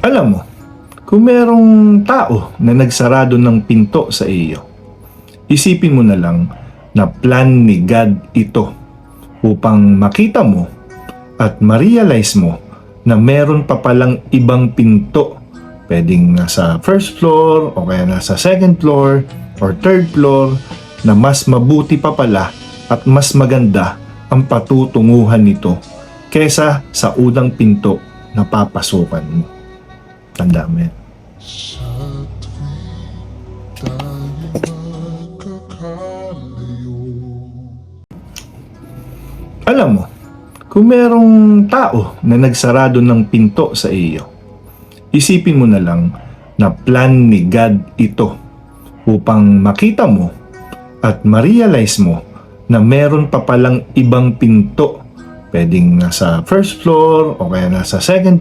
Alam mo, kung merong tao na nagsarado ng pinto sa iyo, isipin mo na lang na plan ni God ito upang makita mo at ma-realize mo na meron pa palang ibang pinto. Pwedeng nasa first floor o kaya nasa second floor or third floor na mas mabuti pa pala at mas maganda ang patutunguhan nito kesa sa unang pinto na papasukan mo. Tanda mo yan. Alam mo, kung merong tao na nagsarado ng pinto sa iyo, isipin mo na lang na plan ni God ito upang makita mo at ma-realize mo na meron pa palang ibang pinto. Pwedeng nasa first floor o kaya nasa second